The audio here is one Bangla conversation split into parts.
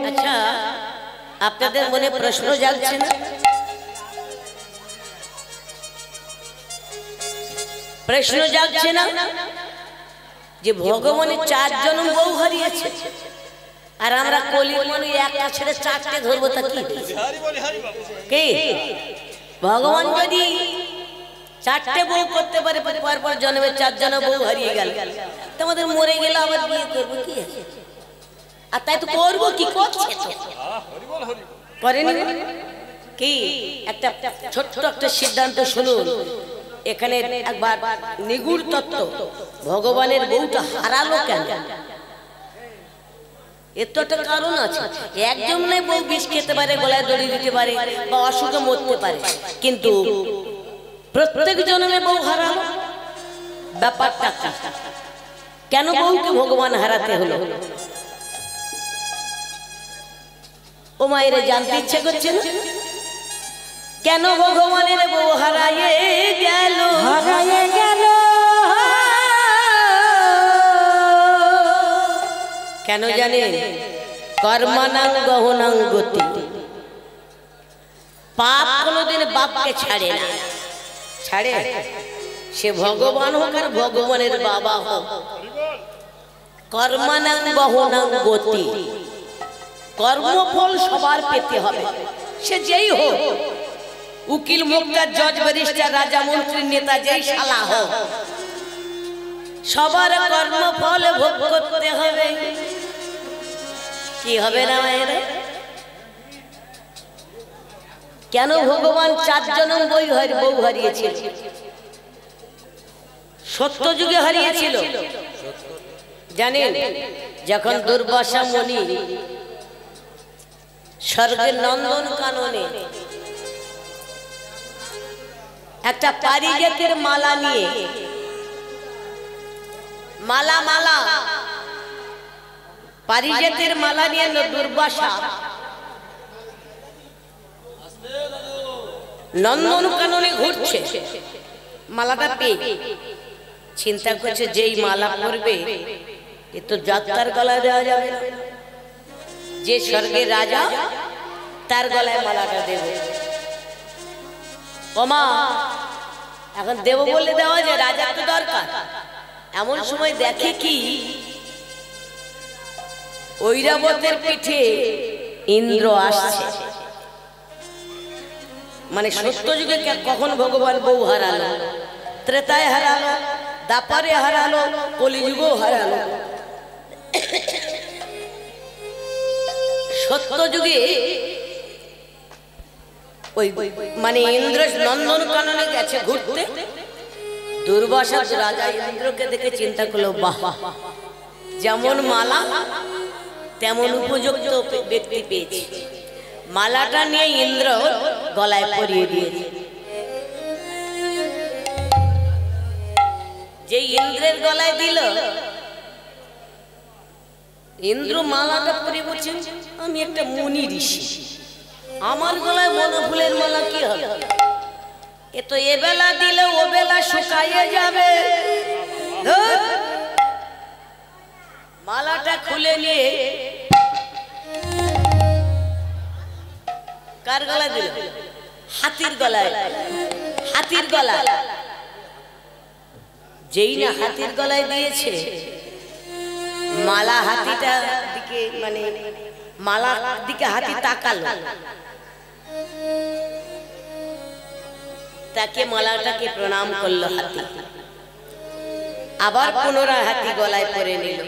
আচ্ছা, আপনাদের মনে প্রশ্ন জাগছে না? প্রশ্ন জাগছে না যে ভগবানের 4 জন্ম বউ হারিয়েছে, আর আমরা কলির মনে একটা ছেড়ে 4টে ধরবো, তা কি? ভগবান যদি 4টে বউ করতে পারে, পর জন্মে 4 জন বউ হারিয়ে গেল, তোমাদের মরে গেলে আবার বিয়ে করবো কি? আর তাই তো করবো কি? করছে তো, করেনি কি? একটা ছোট্ট একটা সিদ্ধান্ত শুনুন। এখানে একবার নিগুড় তত্ত্ব, ভগবানের বউটা হারালো কেন? এর তো একটা কারণ আছে। একজন নয়, বউ বিষ খেতে পারে, গলায় দড়ি দিতে পারে, বা অসুখে মরতে পারে, কিন্তু প্রত্যেক জন্মে বউ হারালো, ব্যাপারটা কেন? বউকে ভগবান হারাতে হলো? ও মায়ের জানতে ইচ্ছে করছে না কেন ভগবানের বউ হারায়ে গেল? হারায়ে গেল কেন জানেন? কর্মনাং গহনাং গতি। পাপ কোনোদিন বাপকে ছাড়ে না। ছাড়ে? সে ভগবান হোক আর ভগবানের বাবা হোক। কর্মনাং গহনাং গতি, কর্মফল সবার পেতে হবে, সে যেই হোক, উকিল, মুক্তার, জজ, ব্যারিস্টার, রাজা, মন্ত্রী, নেতা, যেই শালা হোক, সবার কর্মফল ভোগ করতে হবে। কি হবে না মায়েরা? কেন ভগবান 4 জন্ম বউ হারিয়েছিল? সত্য যুগে হারিয়েছিল। জানেন, যখন দুর্বাসা মুনি স্বর্গের নন্দন কাননে একটা পারিজাতের মালা নিয়ে, পারিজাতের মালা নিয়ে দুর্বাসা নন্দন কাননে ঘুরছে, মালাটা পেয়ে চিন্তা করছে, যেই মালা পরবে এ তো যাত্রার গলায় দেওয়া যাবে না, যে স্বর্গের রাজা তার গলায় মালাটা দেব। ওমা, এখন দেব বলে দেওয়া যায়, রাজার তো দরকার। এমন সময় দেখে কি, ঐরাবতের পিঠে ইন্দ্র আসছে। মানে সত্য যুগে কখন ভগবান বউ হারালো? ত্রেতায় হারালো, দাপারে হারালো, কলিযুগেও হারালো। সত্য যুগে ওই মানে ইন্দ্র নন্দন কাননে গেছে ঘুরতে, দুর্বাসা রাজা ইন্দ্রকে দেখে চিন্তা করলো, বাহ, যেমন মালা তেমন উপযুক্ত ব্যক্তি পেয়েছে। মালাটা নিয়ে ইন্দ্র গলায় পরিয়ে দিয়েছে। যে ইন্দ্রের গলায় দিল, ইন্দ্র মালাটা পরিয়ে বলছেন, আমি একটা মুনি ঋষি, আমার গলায় বনফুলের মালা কি হবে? এ তো এবেলা দিলে ও বেলা শুকাইয়ে যাবে। মালাটা খুলে নিয়ে কার গলায় দিল? হাতির গলায়। হাতির গলায়। যেই না হাতির গলায় দিয়েছে, মালা হাতিটা দিকে, মানে মালার দিকে হাতি তাকালো, তাকে মালাটাকে প্রণাম করলো হাতি। আবার পুনরায় হাতি গলায় পরে নিল।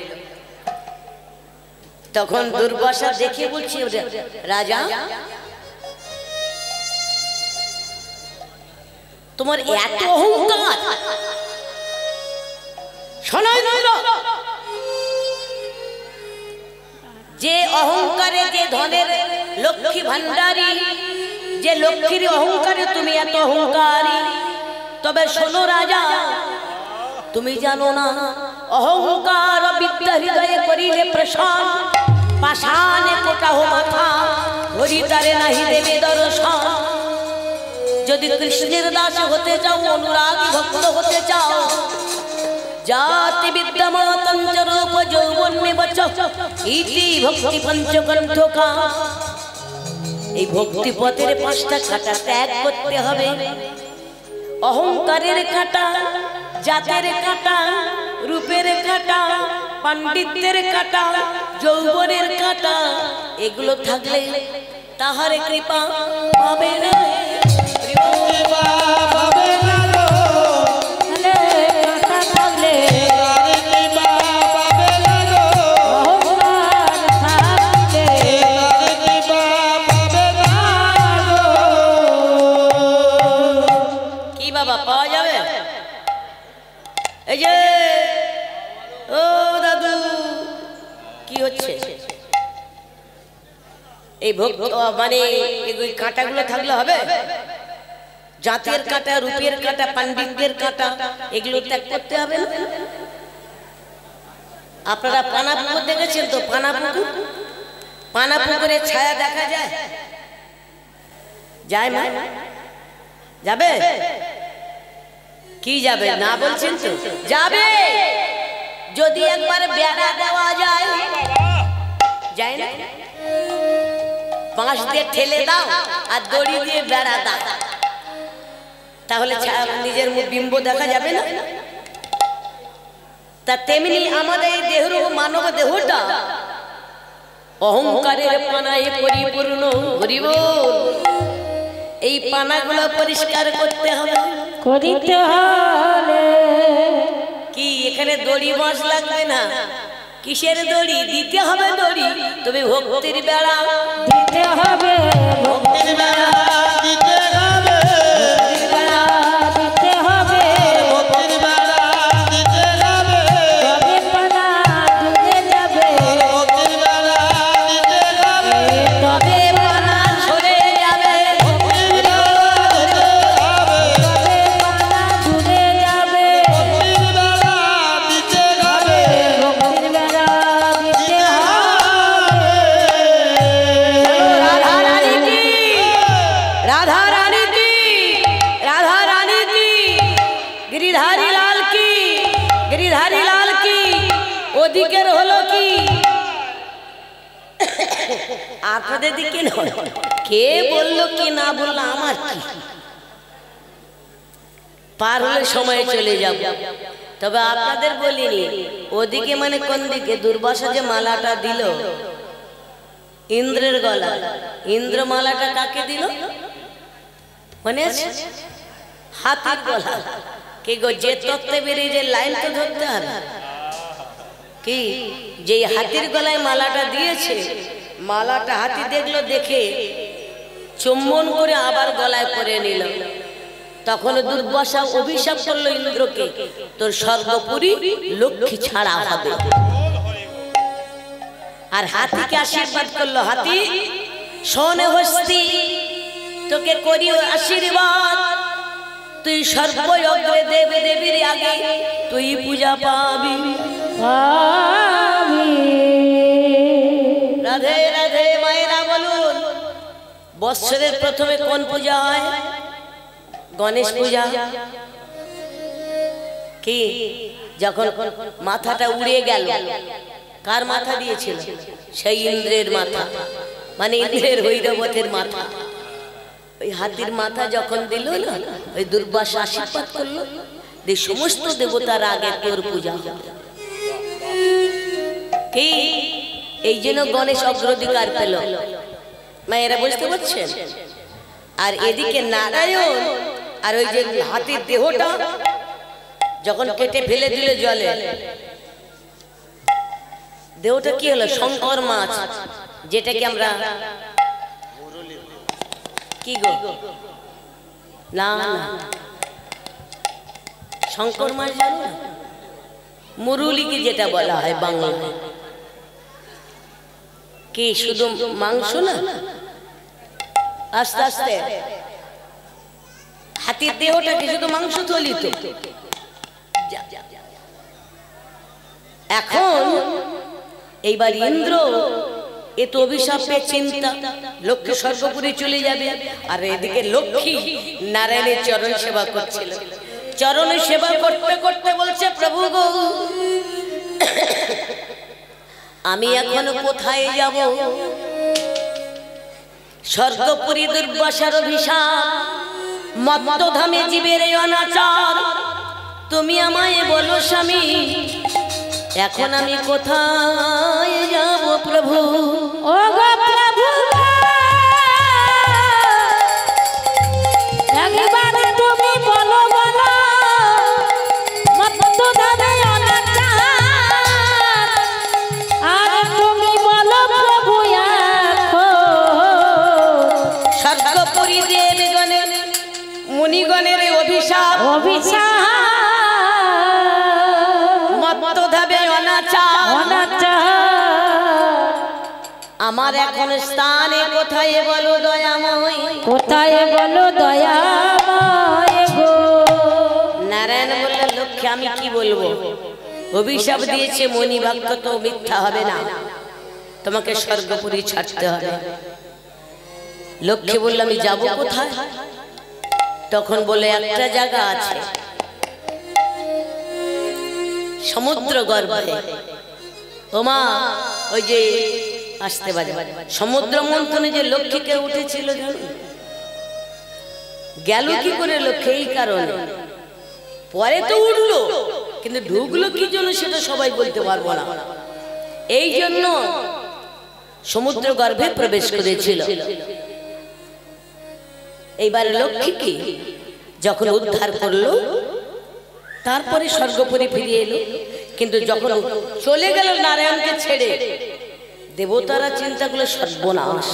তখন দুর্বাসা দেখে বলছে, রাজা, তোমার এত অহংকার! যে অহংকারে, যে ধনের লক্ষ্মী ভান্ডারী, যে লক্ষ্মীর অহংকারে তুমি এত অহংকারী, তবে শোনো রাজা, তুমি জানো না অহংকার বিদ্যা হৃদয়ে করিলে প্রসাদ, পাষাণে কোটাহ মাথা, হরিতারে নাহি দেবে দর্শন। যদি কৃষ্ণের দাস হতে চাও, অনুরাগী ভক্ত হতে চাও, জাতি বিদ্যমাতঞ্চ রূপ যৌবন্যবচ ইতি ভক্তি পঞ্চকণ্ঠকা। এই ভক্তি পথের 5টা কাঁটা ত্যাগ করতে হবে। অহংকারের কাঁটা, জাতের কাঁটা, রূপের কাঁটা, পাণ্ডিত্যের কাঁটা, যৌবনের কাঁটা, এগুলো থাকলে তাহার কৃপা পাবে না। পাওয়া যাবে? এই যে ও দাদু কি হচ্ছে? এই মানে এই কাঁটাগুলো থাকলে হবে? জাতের কাঁটা, রূপের কাঁটা, পাণ্ডিত্যের কাঁটা, এগুলো ত্যাগ করতে হবে না? আপনারা পানা পুকুর দেখেছেন তো? পানা পুকুর, পানা পুকুরের ছায়া দেখা যায়? যায় না? যাবে? কি যাবে না বলছেন তো? যাবে যদি একবার বেড়া দেওয়া যায়। যায় না? বাঁশ দিয়ে ঠেলে দাও আর দড়ি দিয়ে বেড়া দাও, তাহলে নিজের বিম্ব দেখা যাবে না? তা তেমনি আমাদের এই দেহ, মানব দেহটা অহংকারের পানায় পরিপূর্ণ। হরি বল। এই পানাগুলো পরিষ্কার করতে হবে। করিতে হলে কি এখানে দড়ি বাঁশ লাগবে না? কিসের দড়ি? দিতে হবে দড়ি। তবে ভক্তির বেড়া দিতে হবে, ভক্তির বেড়া দিতে হবে, ভক্তির বেড়া দিতে হবে, ভক্তির বেড়া দিতে হবে, তবে পানা ডুবে যাবে, ভক্তির বেড়া দিতে হবে, তবে পানা সরে যাবে, ভক্তির বেড়া দিতে হবে, তবে পানা ডুবে যাবে, ভক্তির বেড়া দিতে হবে, ভক্তির বেড়া দিতে হবে। রাধা রানী কি, রাধা রানী কি, রাধা রানী কি, গিরিধারী লাল কি, গিরিধারী লাল কি। ওদিকের হলো কি? আপনাদের দিকে নয়। কে বললো কি না বললো আমার কি? পার হলে সময় চলে যাব। তবে আপনাদের বলিনি ওদিকে মানে কোন দিকে? দুর্বাসা যে মালাটা দিল ইন্দ্রের গলা, ইন্দ্র মালাটা কাকে দিল মনে আছে? হাতির গলা। কি গো, যে তত্ত্বে বেরিয়ে যে লাইন তো ধরতে হবে। কি যে হাতির গলায় মালাটা দিয়েছে, মালাটা হাতি দেখলো, দেখে চুম্বন করে আবার গলায় পরে নিল। তখন দুর্বাসা অভিশাপ করলো ইন্দ্রকে, তোর স্বর্গপুরী লক্ষ্মী ছাড়া হবে। আর হাতিকে আশীর্বাদ করলো, হাতি শোনে হস্তি, তোকে করি আশীর্বাদ, তুই সর্বয়জ্ঞে দেব দেবীর আগে তুই পূজা পাবি। রাধে রাধে। মায়েরা বলুন, বৎসরের প্রথমে কোন পূজা হয়? গণেশ পূজা। কি যখন মাথাটা উড়ে গেল, কার মাথা দিয়েছিল? সেই ইন্দ্রের মাথা, মানে ইন্দ্রের হৈরবতের মাথা। ওই হাতির মাথা যখন দিল না, ওই দুর্বাসা আশীর্বাদ করলো যে সমস্ত দেবতার আগে তোর পূজা হবে। কি এই জন্য গণেশ অগ্রাধিকার পেল। মায়েরা বুঝতে পারছেন? আর এদিকে নারায়ণ আর ওই যে হাতির দেহটা যখন কেটে ফেলে দিল জলে, দেহটা কি হলো? শঙ্কর মাছ, যেটাকে আমরা কি গো না না শঙ্কর মাছ জানো না? মুরুলিকে যেটা বলা হয় বাংলায়। কি শুধু মাংস না, আস্তে আস্তে হাতির দেহটাকে শুধু মাংস থলি তো। এখন এইবার ইন্দ্র এ তো অভিশাপে চিন্তা, লক্ষ্মী স্বর্গপুরী চলে যাবে। আর এদিকে লক্ষ্মী নারায়ণের চরণ সেবা করছিল। চরণে সেবা করতে করতে বলছে প্রভু গো আমি এখন কোথায় যাব স্বর্গপুরী দুর্বাসার অভিশাপ মত্তধামে জীবের অনাচার তুমি আমায় বলো স্বামী এখন আমি কোথায় যাব প্রভু ও গো প্রভু একবার তুমি বলো বলো মত্তধামে অনাচার আর তুমি বলো প্রভু স্বর্গপুরী দেবগণের মুনিগণের অভিশাপ মত্তধামে অনাচার আমার এখন স্থানে কোথায় বলো দয়াময় কোথায় বলো দয়াময় গো নারায়ণ বললেন লক্ষ্মী আমি কি বলবো অভিশাপ দিয়েছে মনি বাক্য তো মিথ্যা হবে না তোমাকে স্বর্গপুরী ছাড়তে হবে লক্ষ্মী বলল আমি যাব কোথায় তখন বলে একটা জায়গা আছে সমুদ্র গর্ভে ওমা ওই যে আসতে বাজে সমুদ্র মন্থনে যে লক্ষ্মীকে উঠেছিল গেল কি করে লক্ষ্মী এই কারণে পরে তো উঠলো কিন্তু ঢুকলো কি জন্য সেটা সবাই বলতে পারবো না এই জন্য সমুদ্র গর্ভে প্রবেশ করেছিল এইবার লক্ষ্মীকে যখন উদ্ধার করলো তারপরে স্বর্গপুরী ফিরে এলো কিন্তু যখন চলে গেল নারায়ণকে ছেড়ে দেবতারা চিন্তা করলো সর্বনাশ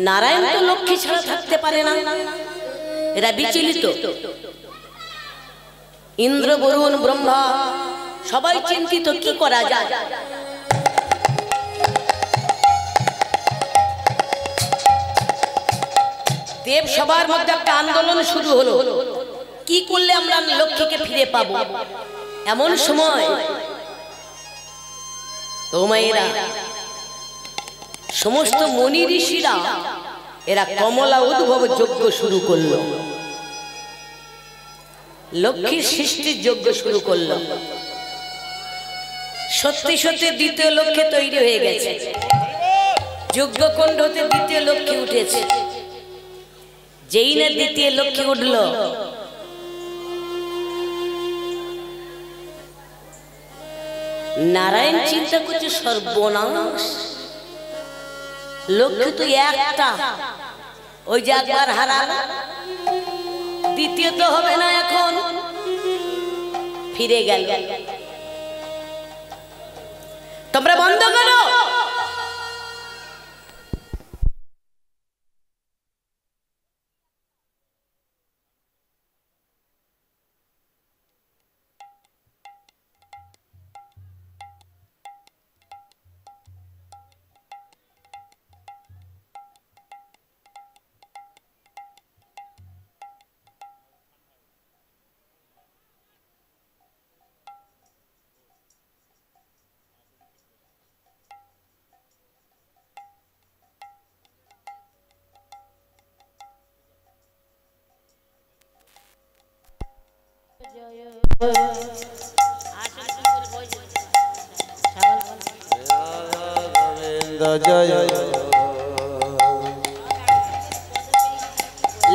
নারায়ণ তো লক্ষ্মী ছাড়া থাকতে পারে না এরা বিচলিত ইন্দ্র বরুণ ব্রহ্মা সবাই চিন্তিত কি করা যায় দেব সবার মধ্যে একটা আন্দোলন শুরু হলো কি করলে আমরা লক্ষ্মীকে ফিরে পাবো এমন সময় তোমরা সমস্ত মুনি ঋষিরা এরা কমলা উদ্ভব যজ্ঞ শুরু করলো লক্ষ্মীর সৃষ্টির যজ্ঞ শুরু করলো সত্যি সত্যি দ্বিতীয় লক্ষ্মী তৈরি হয়ে গেছে যজ্ঞকুণ্ড হতে দ্বিতীয় লক্ষ্মী উঠেছে যেই না দ্বিতীয় লক্ষ্মী উঠল নারায়ণ চিন্তা করছে সর্বনাশ লক্ষ্মী তো একটা ওই যে একবার হারা দ্বিতীয় তো হবে না এখন ফিরে গেল তোমরা বন্ধ করো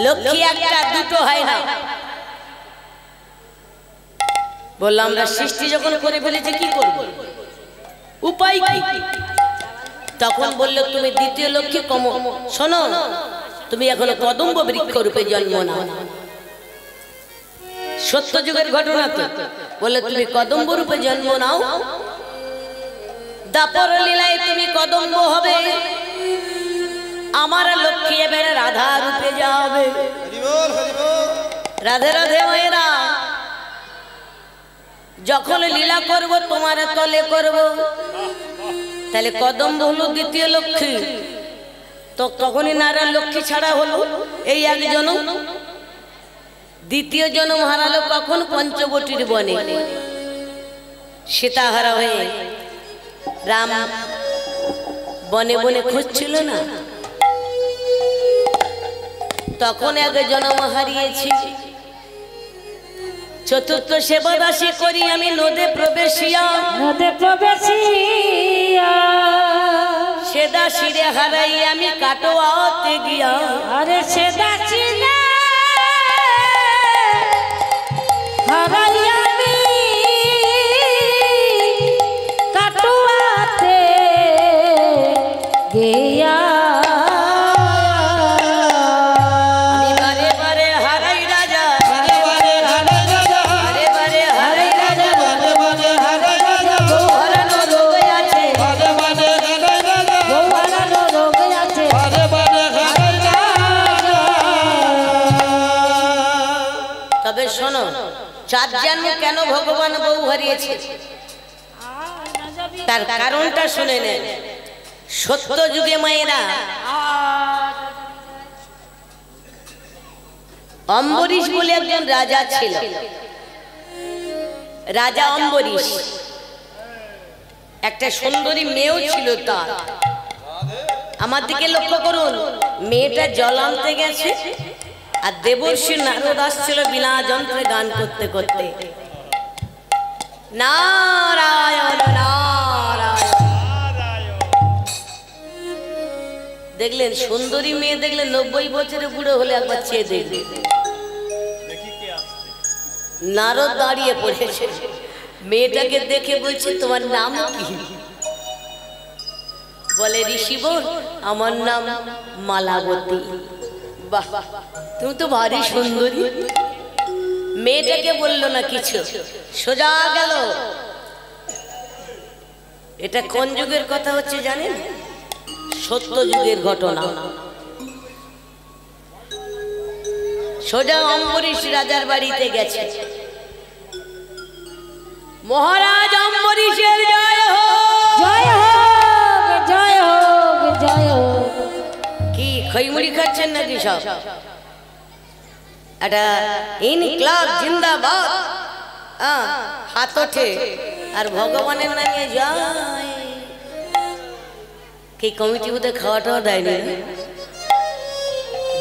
লক্ষ্মী একটা দুটো হয় না বললাম আমরা সৃষ্টি যখন করে ফেলেছি কি করব উপায় কি তখন বলল তুমি দ্বিতীয় লক্ষ্মী কম শোনো তুমি এখন কদম্ব বৃক্ষ রূপে জন্ম নাও সত্য যুগের ঘটনা তো বলে তুমি কদম্ব রূপে জন্ম নাও দাপর লীলায় তুমি কদম্ব হবে আমার লক্ষ্মী এবারে রাধা রূপে যাবে রাধে রাধে মেয়েরা যখন লীলা করব তোমার তলে করব তাহলে কদম্ব হলো দ্বিতীয় লক্ষ্মী তো তখনই নারায়ণ লক্ষ্মী ছাড়া হলো এই এক জনম দ্বিতীয় জন্ম হারালো কখন পঞ্চবটির বনে সীতাহারা হয়ে রাম বনে বনে খুঁজছিল না তখন এক জন্ম হারিয়েছি চতুর্থ সেবা দাসী করি আমি নদে প্রবেশিয়া, নদে প্রবেশিয়া সে দাসীরে হারাই আমি কাটোয়াতে গিয়া। আরে সে দাসী রে হারাই আমি কাটোয়াতে গিয়া। আমি বারে বারে হারাই রাজা, বারে বারে হারাই রাজা, বারে বারে হারাই রাজা, বারে বারে হারাই রাজা। বউ হারানো রোগ আছে, বারে বারে হারাই রাজা, বউ হারানো রোগ আছে, বারে বারে হারাই রাজা। তবে শোনো, চার জন্ম কেন ভগবান বউ হারিয়েছে তার কারণটা শুনে নেন। সত্য যুগে মায়েরা অম্বরীশ বলে একজন রাজা ছিল, রাজা অম্বরীশ। একটা সুন্দরী মেয়েও ছিল তার। আমার দিকে লক্ষ্য করুন, মেয়েটা জল আনতে গেছে আর দেবর্ষি নারদ আসছিল বিনা যন্ত্রে গান করতে করতে, নারায়ণ নারায়ণ। দেখলেন সুন্দরী মেয়ে, দেখলেন 90 বছরের বুড়ো হলে একবার চেয়ে দেখলেন। নারদ দাঁড়িয়ে পড়েছে, মেয়েটাকে দেখে বলছে তোমার নাম কি? বলে ঋষি বোন আমার নাম মালাবতী। বাহ, তুমি তো ভারী সুন্দরী। মেয়েটাকে বললো না কিছু, সোজা গেল। এটা কোন যুগের কথা হচ্ছে জানেন? সত্য যুগের ঘটনা। সোজা অম্বরীশ রাজার বাড়িতে গেছে। মহারাজ অম্বরীশের জয় হোক, জয় হোক, জয় হোক, জয় হোক। কি খইমুড়ি খাচ্ছেন নাকি সব? এটা ইনকলাব জিন্দাবাদ, হাত ওঠে আর ভগবানের নামে যায়। কি কমিটি বোধ খাওয়াটাও দেয়নি,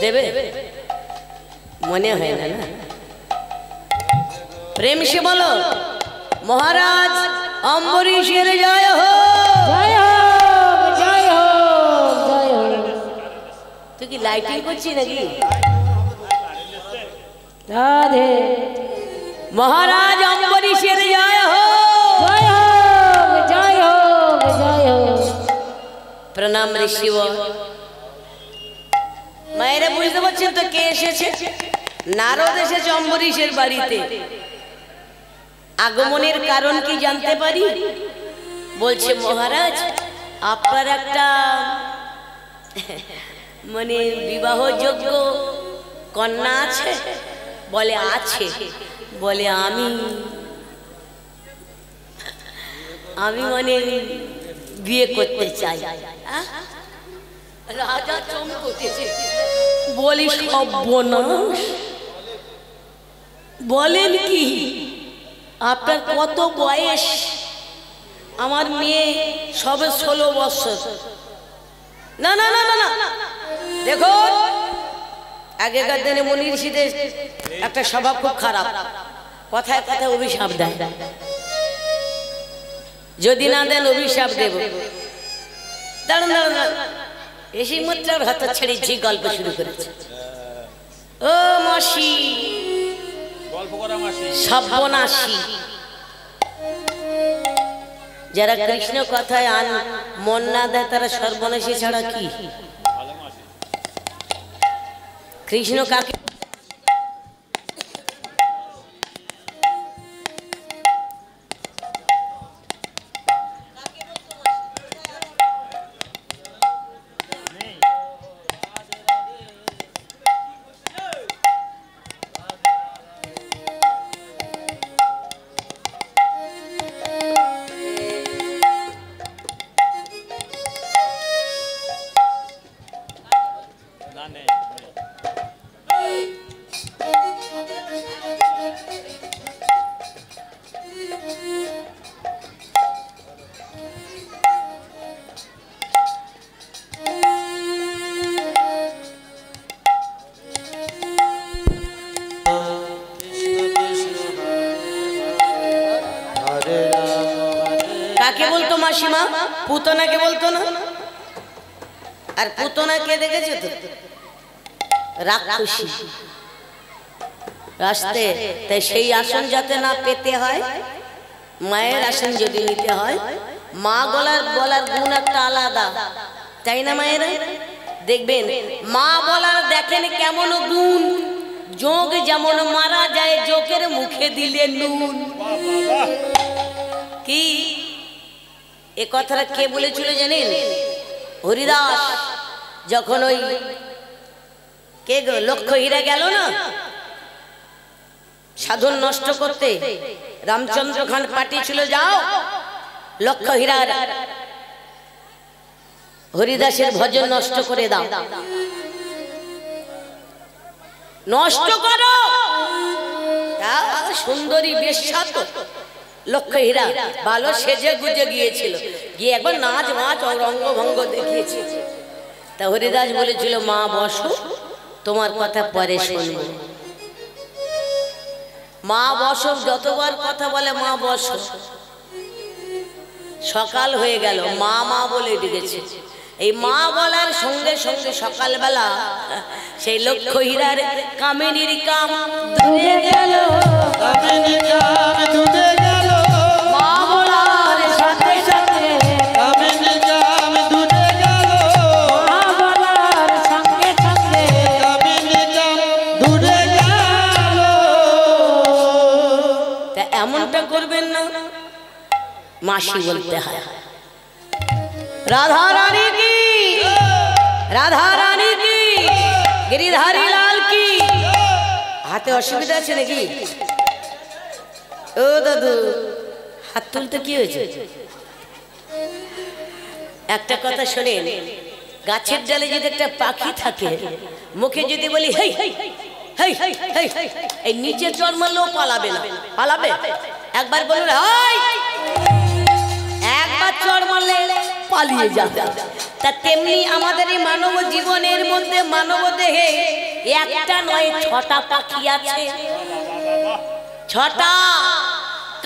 দেবে মনে হয় না। প্রেম সে বলো মহারাজ অম্বরীশের জয় হোক, জয় হোক, জয় হোক, জয় হোক। তুই কি লাইটিং করছিস নাকি? রাধে। মহারাজ অম্বরীশের জয় হোক, জয় হোক, জয় হোক, জয় হোক। প্রণাম ঋষি। মায়েরা বুঝতে পারছেন তো কে এসেছে? নারদ এসেছে অম্বরীশের বাড়িতে। আগমনের কারণ কি জানতে পারি? বলছে মহারাজ আপনার একটা মানে বিবাহযোগ্য কন্যা আছে? বলে আছে। বলে আমি মানে বিয়ে করতে চাই। রাজা চমকে উঠেছে, বলি সর্বনাশ, বলেন কি? আপনার কত বয়স? আমার মেয়ে সবে 16 বছর। না না না না না, দেখো আগেকার দিনে মুনি ঋষিদের একটা স্বভাব খুব খারাপ, কথায় কথায় অভিশাপ দেয়। যদি না দেন অভিশাপ দেব। দাঁড়ান দাঁড়ান দাঁড়ান, এসে মাত্র হাত ছেড়ে যে গল্প শুরু করেছে। ও মাসি, সর্বনাশী। যারা কৃষ্ণ কথায় মন না দেয় তারা সর্বনাশী ছাড়া কি? কৃষ্ণ কাকে কাকে বলতো মাসিমা? পুতনাকে বলতো না? আর পুতনা কে দেখেছো তো? রাক্ষসী রাস্তে। তাই সেই আসন যাতে না পেতে হয়, মায়ের আসন যদি নিতে হয়, মা বলার গুণ একটা আলাদা, তাই না মায়েরা? দেখবেন মা বলার দেখেন কেমন গুণ। যোগ যেমন মারা যায় যোগের মুখে দিলে নুন। কি এ কথাটা কে বলেছিল জানেন? হরিদাস যখন ওই কে গো লক্ষ্য হীরা গেল না সাধন নষ্ট করতে, রামচন্দ্র খান পাঠিয়েছিল যাও লক্ষ্য হীরার হরিদাসের ভজন নষ্ট করে দাও, নষ্ট করো। সুন্দরী বেশ্যা তো লক্ষ্য হীরা, ভালো সেজে গুজে গিয়েছিল, গিয়ে একবার নাচ মাচ রঙ্গভঙ্গ দেখিয়েছে। তা হরিদাস বলেছিল মা বসো, তোমার কথা পরে শুনবো। মা বসো যতবার কথা বলে মা বসো। সকাল হয়ে গেল, মা মা বলে ডেকেছে। এই মা বলার সঙ্গে সঙ্গে সকালবেলা সেই লক্ষ্য হীরার কামিনীর কাম দুধে গেল, কামিনী কাম দুধে গেল, মা বলার সাথে সাথে কামিনী কাম দুধে গেল, মা বলার সঙ্গে সঙ্গে কামিনী কাম দুধে গেল। তা এমনটা করবেন না, মাসি বলতে হয়। রাধা রানী কি, রাধা রানী কি, গিরিধারী লাল কি। হাতে অসুবিধা আছে নাকি? ও দাদু হাত তুলতে কি হয়েছে? একটা কথা শোনেন, গাছের ডালে যদি একটা পাখি থাকে, মুখে যদি বলি হেই হেই হেই হেই, এই নিচে চড় মারলেও পালাবে না। পালাবে? একবার বলুন হাই, একবার চড় মারলে পালিয়ে যাবে। তা তেমনি আমাদের এই মানব জীবনের মধ্যে, মানব দেহে একটা নয় 6টা পাখি আছে। 6টা,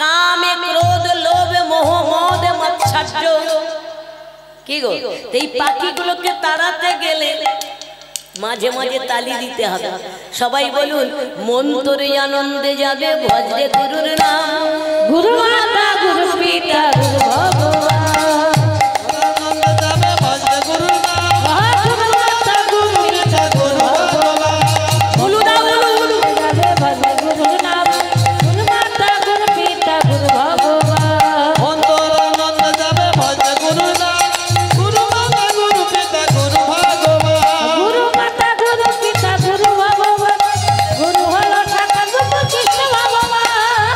কামে ক্রোধ লোভ মোহ মদ মৎসর্য। কি গো, এই পাখিগুলোকে তাড়াতে গেলে মাঝে মাঝে তালি দিতে হবে। সবাই বলুন মন তোর আনন্দে যাবে ভজরে গুরুর নাম, গুরু মাতা গুরু পিতা গুরু ভগবান, আনন্দ যাবে ভজরে গুরু নাম, গুরু মাতা গুরু পিতা গুরু ভগবান, বলু না বলু বলু। যাবে ভজে গুরু নাম, গুরু মাতা গুরু পিতা গুরু ভগবান, অন্তর আনন্দ যাবে ভজরে গুরু নাম, গুরু মাতা গুরু পিতা গুরু ভগবান, গুরু মাতা গুরু পিতা গুরু ভগবান, গুরু হলো ঠাকুর গুরু কৃষ্ণ ভগবান,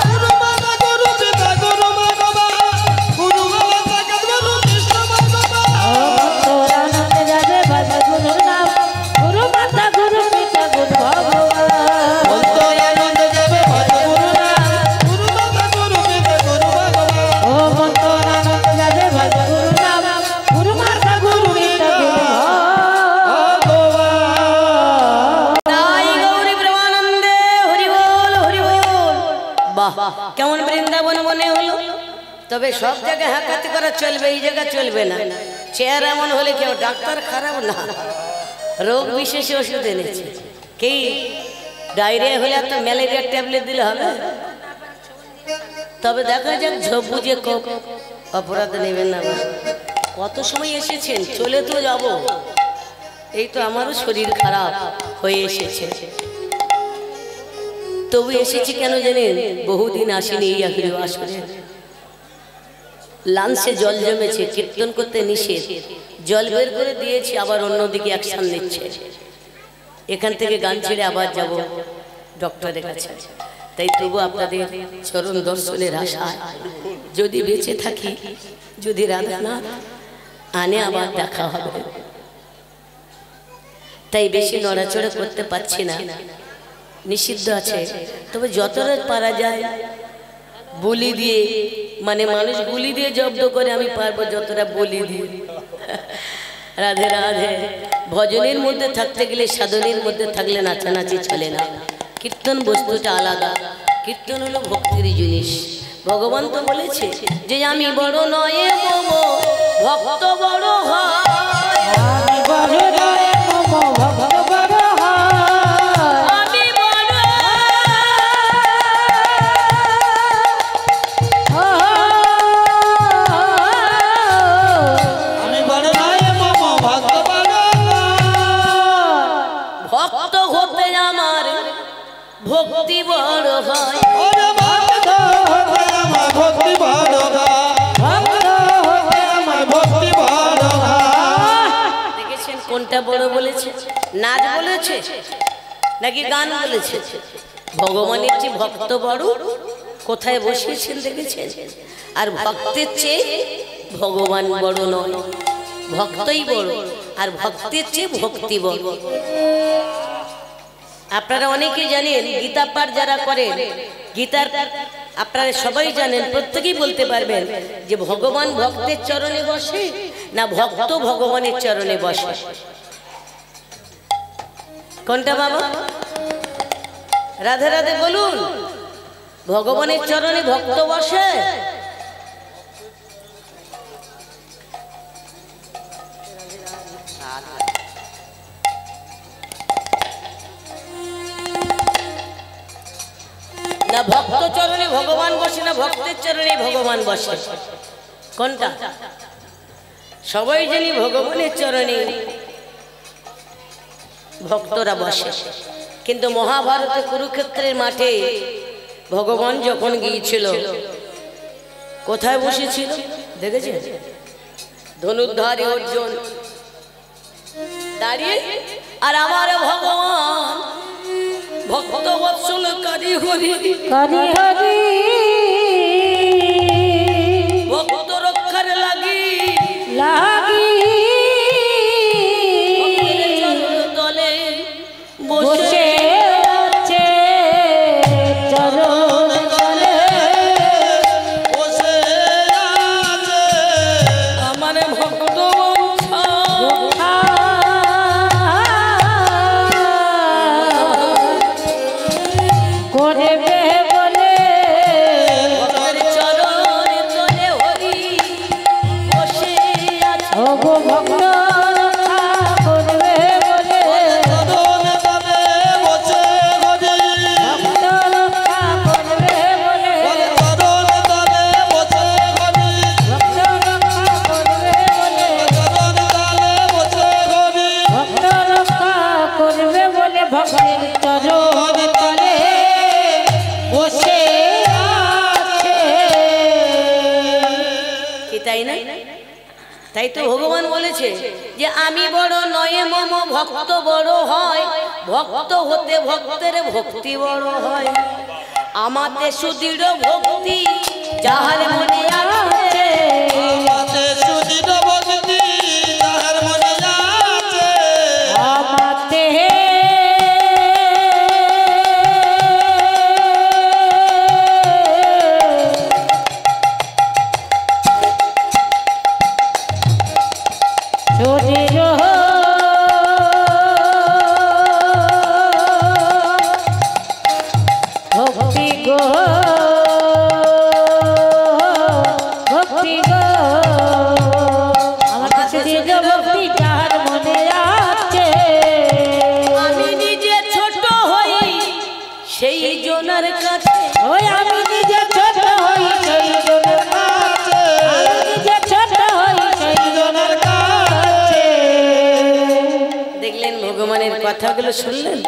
গুরু মাতা গুরু পিতা গুরু ভগবান, গুরু মাতা গুরু কৃষ্ণ ভগবান। তোর আনন্দে যাবে ভজে গুরুর নাম, গুরু মাতা গুরু পিতা গুরু ভগবান, অন্তর আনন্দ যাবে ভজরে গুরু নাম, গুরু মাতা গুরু পিতা গুরু ভগবান, ও মন তোর আনন্দে যাবে ভজে গুরুর নাম, গুরু মাতা গুরু পিতা গুরু ভগবান। তাই গৌরী ব্রহ্মানন্দে হরি বল হরি বল। বাহ, কেমন বৃন্দাবন মনে হলো। তবে সব জায়গায় হাঁকাতি করা চলবে, এই জায়গা চলবে না। চেয়ার এমন হলে কেউ ডাক্তার খারাপ না, রোগ বিশেষে ওষুধ এনেছে। কি ডায়রিয়া হলে তো ম্যালেরিয়ার ট্যাবলেট দিলে হবে? তবে দেখা যাক ঝোপ বুঝে অপরাধ নেবেন না। কত সময় এসেছেন, চলে তো যাব। এই তো আমারও শরীর খারাপ হয়ে এসেছে, তবু এসেছি কেন জানেন? বহুদিন আসেনি এই আখেরি আসরে। লাঞ্চে জল জমেছে, কীর্তন করতে নিষেধ, জল বের করে দিয়েছি, আবার অন্যদিকে অ্যাকশন নিচ্ছে। এখান থেকে গান ছেড়ে আবার যাব ডক্টরের কাছে। তাই তবু আপনাদের চরণ দর্শনের আশা, যদি বেঁচে থাকি, যদি রাধানাথ আনে আবার দেখা হবে। তাই বেশি নড়াচড়া করতে পারছি না, নিষিদ্ধ আছে। তবে যতটা পারা যায় বলি দিয়ে, মানে মানুষ বলি দিয়ে জব্দ করে, আমি পারবো যতটা বলি দিয়ে। রাধে রাধে। ভজনের মধ্যে থাকতে গেলে, সাধনের মধ্যে থাকলে নাচানাচি চলে না। কীর্তন বস্তুটা আলাদা। কীর্তন হলো ভক্তির জিনিস, ভগবান তো বলেছে যে আমি বড় নয় মম ভক্ত বড় হয়। আমি বড় নয় মম ভক্ত বড় হয়। আমি বড় আমি বড় নয় মম ভক্ত বড় ভক্ত হতে আমার ভক্তি বড় হয়। ওরে ভক্ত হতে আমার ভক্তি বড় ভক্ত হতে আমার ভক্তি বড় দেখেছেন কোনটা বড় বলেছে? নাচ বলেছে নাকি গান বলেছে? ভগবানের চেয়ে ভক্ত বড় কোথায় বসিয়েছেন দেখেছেন? আর ভক্তের চেয়ে ভগবান বড় নয়, ভক্তই বড়, আর ভক্তের চেয়ে ভক্তি বড়। আপনারা অনেকে জানেন গীতা পাঠ যারা করেন, গীতার আপনারা সবাই জানেন, প্রত্যেকেই বলতে পারবেন যে ভগবান ভক্তের চরণে বসে না ভক্ত ভগবানের চরণে বসে? কোনটা বাবা? রাধে রাধে বলুন। ভগবানের চরণে ভক্ত বসে না ভক্ত চরণে ভগবান বসে না ভক্তের চরণে ভগবান বসে? কোনটা? সবাই জানি ভগবানের চরণে ভক্তরা বসে, কিন্তু মহাভারতে কুরুক্ষেত্রের মাঠে ভগবান যখন গিয়েছিল কোথায় বসেছিল দেখেছেন? ধনুর্ধারী অর্জুন দাঁড়িয়ে, আর আমার ভগবান ভক্ত বৎসল কারি হরি হরি হরি ভক্ত রক্ষার লাগি লাগি ভক্তের চরণ তলে বসে বসে আছে চরণ তলে। বসে আছে আমার ভক্ত বংশা করবে বলে ভক্তের চরণ তলে হরি বসে আছে। ওগো ভক্ত রক্ষা করবে বলে চরণ তলে বসে গদি ভক্ত রক্ষা করবে বলে চরণ তলে বসে গদি ভক্ত রক্ষা করবে বলে চরণ তলে বসে গদি ভক্ত রক্ষা করবে বলে ভক্তের চরণ তলে বসে আছে। কি তাই না? তাই তো ভগবান বলেছে যে আমি বড় নয় মম ভক্ত বড় হয়। ভক্ত হতে ভক্তের ভক্তি বড় হয়। আমাতে সুদৃঢ় ভক্তি যাহার মনে আছে, আমাতে সুদৃঢ় ভক্তি যাহার মনে আছে আমাতে সুদৃঢ় ভক্তি গো ভক্তি গো আমার কাছে সুদৃঢ় ভক্তি যাহার মনে আছে। আমি নিজে ছোট হই সেই জনের কাছে। ওই আমি নিজে ছোট হই সেই জনের কাছে, আমি নিজে ছোট হই সেই জনের কাছে। দেখলেন ভগবানের কথাগুলো শুনলেন?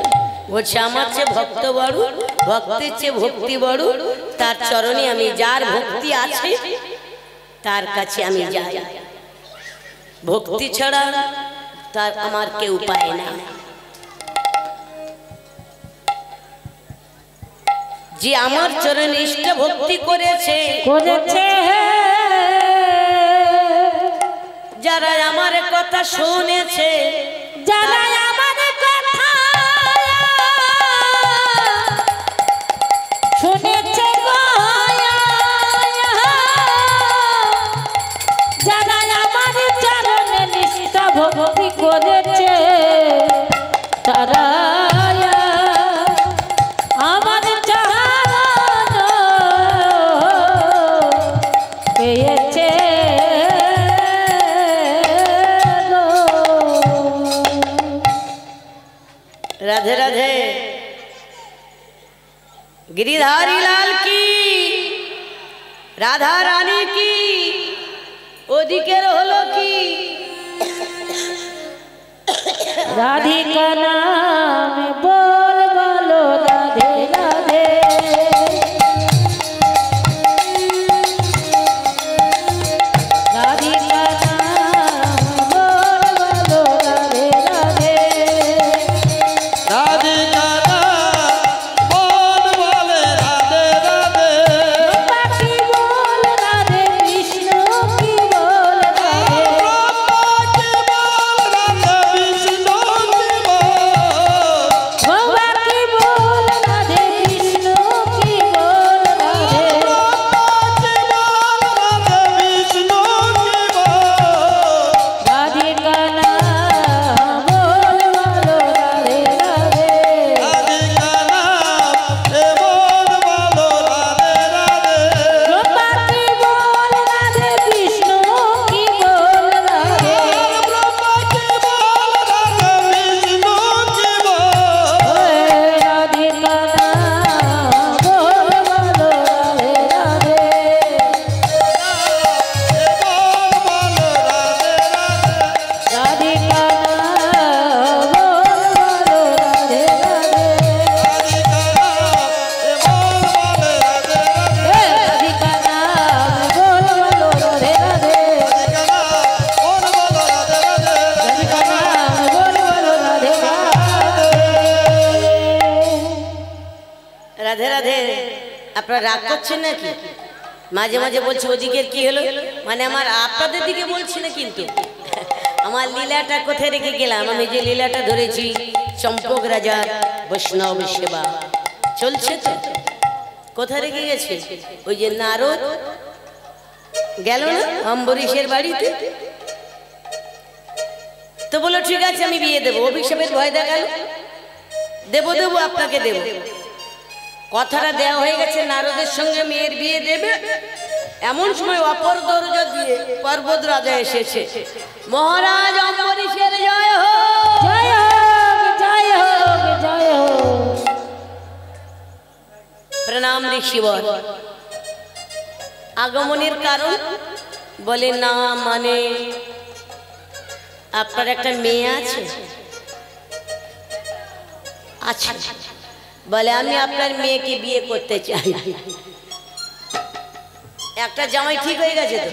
বলছে আমার চেয়ে ভক্ত বড়, ভক্তের চেয়ে ভক্তি বড়, তার চরণে আমি, যার ভক্তি আছে তার কাছে আমি যাই। ভক্তি ছাড়া তার আমার কেউ পায় না। যে আমার চরণে ইষ্ট ভক্তি করেছে, করেছে যারা আমার কথা শুনেছে, যারা আমার কথা শুনেছে গো, যারা আমার চরণে নিষ্ঠ ভক্তি করেছে, তারা আমার চরণ राधे राधे गिरिधारी लाल की राधा रानी की ओदिकेर हलो की राधिका नाम बोल बोलो राधे राधे राधिका नाम बोल बोलो राधे राधे राधिका नाम बोल बोले राधे राधे बाकी बोल राधे विष्णु की बोल राधे बाकी बोल राधे विष्णु की बोल बाबा की बोल राधे विष्णु की बोल राधिका नाम राधिका राधे राधे আপনারা রাগ করছেন নাকি মাঝে মাঝে বলছি ওদিকের কি হলো মানে আমার আপনাদের দিকে বলছি না কিন্তু আমার লীলাটা কোথায় রেখে গেলাম আমি যে লীলাটা ধরেছি চম্পক রাজা বৈষ্ণব সেবা চলছে তো কোথায় রেখে গেছে ওই যে নারদ গেল না অম্বরীশের বাড়িতে তো বলো ঠিক আছে আমি বিয়ে দেবো অভিশাপের ভয় দেখালো দেবো দেবো আপনাকে দেবো কথাটা দেওয়া হয়ে গেছে নারদের সঙ্গে মেয়ের বিয়ে দেবে এমন সময় অপর দরজা দিয়ে পর্বত রাজা এসেছে মহারাজ অম্বরীশের জয় হোক জয় হোক জয় হোক জয় হোক প্রণাম ঋষিবর আগমনের কারণ বলে না মানে আপনার একটা মেয়ে আছে আচ্ছা বলে আমি আপনার মেয়েকে বিয়ে করতে চাই একটা জামাই ঠিক হয়ে গেছে তো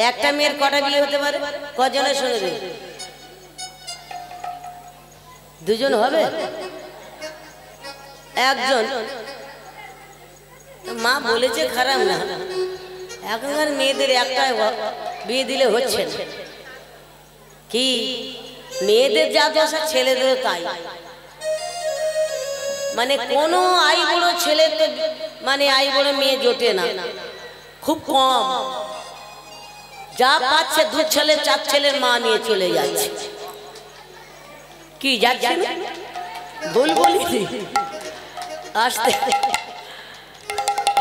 একটা মেয়ের কটা বিয়ে হতে পারে কজনের শুনে দেবে দুজন হবে একজন মা বলেছে খারাপ না এখনকার মেয়েদের একটা বিয়ে দিলে হচ্ছে না কি মেয়েদের যা দশা ছেলেদেরও তাই মানে কোনো আই বড় ছেলে তো মানে আই বড় মেয়ে জোটে না খুব কম যা পাচ্ছে দু ছেলে চার ছেলের মা নিয়ে চলে যাচ্ছে কি যাচ্ছে না ভুল বলি আসতে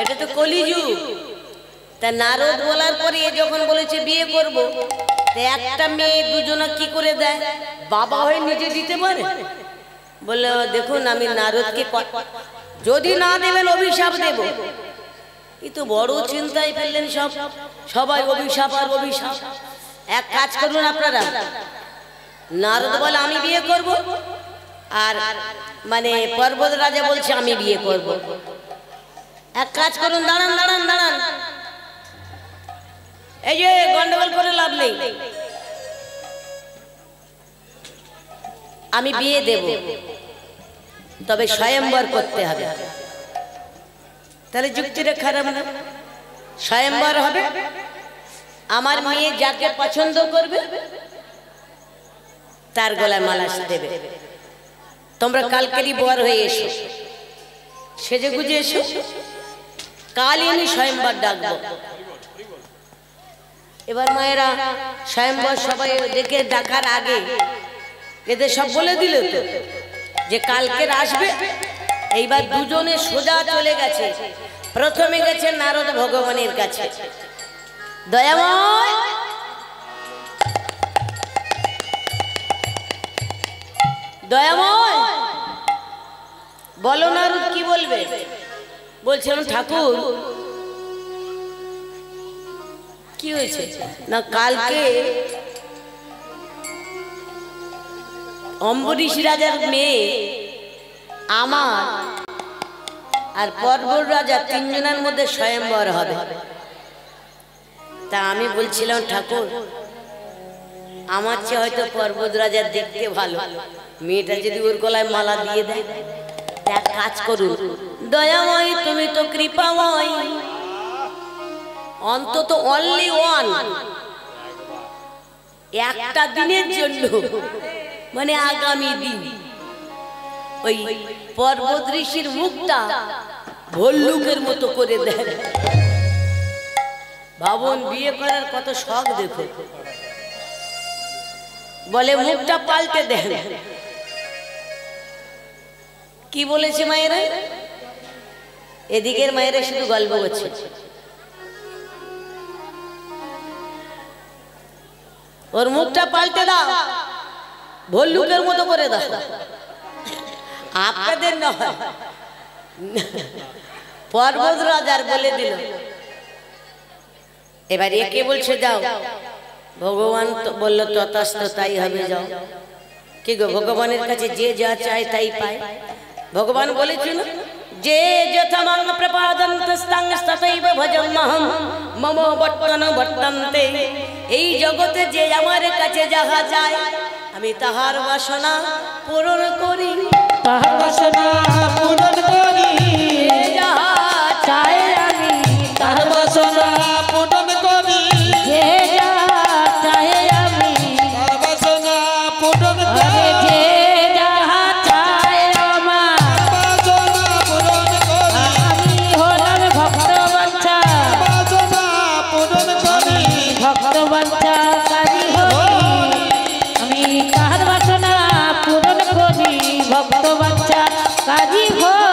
এটা তো কলিযুগ তা নারদ বলার পরে যখন বলেছে বিয়ে করব তা একটা মেয়ে দুজনা কি করে দেয় বাবা হয়ে নিজে দিতে পারে বলে দেখুন আমি নারদকে যদি না দেবেন অভিশাপ দেব এই তো বড় চিন্তায় ফেললেন সবাই অভিশাপ আর অভিশাপ এক কাজ করুন আপনারা নারদ বলে আমি বিয়ে করব আর মানে পর্বত রাজা বলছে আমি বিয়ে করব এক কাজ করুন দাঁড়ান দাঁড়ান দাঁড়ান এই যে গন্ডগোল করে লাভ নেই আমি বিয়ে দেব তবে স্বয়ম্বর করতে হবে তাহলে যুক্তিটা খারাপ না স্বয়ম্বর হবে আমার মেয়ে যাকে পছন্দ করবে তার গলায় মালা দেবে তোমরা কালকেরই বর হয়ে এসো সেজে গুজে এসো কালই আমি স্বয়ম্বর ডাকবো এবার মায়েরা স্বয়ম্বর সবাই ডেকে ডাকার আগে এদের সব বলে দিল তো যে কালকের আসবে এইবার দুজনে সোজা চলে গেছে প্রথমে গেছে নারদ ভগবানের কাছে দয়াময় দয়াময় বলো নারদ কি বলবে? বলছিলাম ঠাকুর কি হয়েছে না, কালকে অম্বরীশ রাজার মেয়ে আমার আর পর্বত রাজা তিনজনের মধ্যে স্বয়ংবর হবে। তা আমি বলছিলাম ঠাকুর আমার চেয়ে হয়তো পর্বত রাজার দেখতে ভালো, মেয়েটা যদি ওর গলায় মালা দিয়ে দেয়। এক কাজ করুন দয়াময়, তুমি তো কৃপাময়, অন্তত অনলি ওয়ান একটা দিনের জন্য, মানে আগামী দিন ওই পর্বত ঋষির মুখটা ভল্লুকের মতো করে দেন। ভাবুন বিয়ে করার কত শখ, দেখো বলে মুখটা পাল্টে দেন। কি বলেছে মায়েরা? এদিকের মায়েরা শুধু গল্প করছে, ওর মুখটা পাল্টে দাও, ভল্লুকের মতো করে দাও। আপনাদের নয়, পর্বত রাজার বলে দিল। এবার একে বলছে যাও, ভগবান তো বললো তথাস্তু তাই হবে, যাও। কি গো, ভগবানের কাছে যে যা চায় তাই পায়। ভগবান বলেছিল যে যথামাং প্রপাদন্তস্তাং তথৈব ভজম্যহম মম বর্তন বর্তন্তে। এই জগতে যে আমার কাছে যাহা যায় আমি তাহার বাসনা পূরণ করি, তাহার বাসনা পূরণ করি, যাহা চাই আমি তার বাসনা পূরণ করি, যে যা চাই আমি, তার বাসনা পূরণ আরে করি, যে যাহা চাই আমার, বাসনা পূরণ করি, আমি হলাম ভক্ত বাঞ্ছা, বাসনা পূরণ করি, ভক্ত বাঞ্ছাকারী হই, আমি তাহার বাসনা পূরণ করি, ভক্ত বাঞ্ছাকারী হই।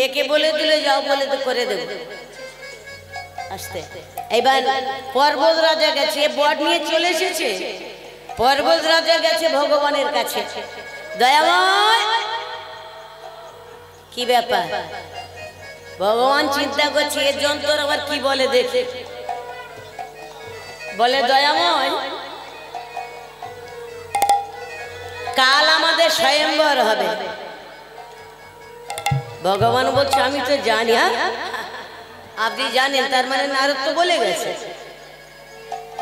একে বলে দিলে যাও, বলে তো করে দেব। আসতে এইবার পর্বত রাজা গেছে, বট নিয়ে চলে এসেছে। পর্বত রাজা গেছে ভগবানের কাছে, দয়াময় কি ব্যাপার? ভগবান চিন্তা করছে এর যন্ত্র আবার কি বলে দেখে। বলে দয়াময় কাল আমাদের স্বয়ংবর হবে। ভগবান বলছে আমি তো জানি। আপনি জানেন, তার মানে নারদ তো বলে গেছে।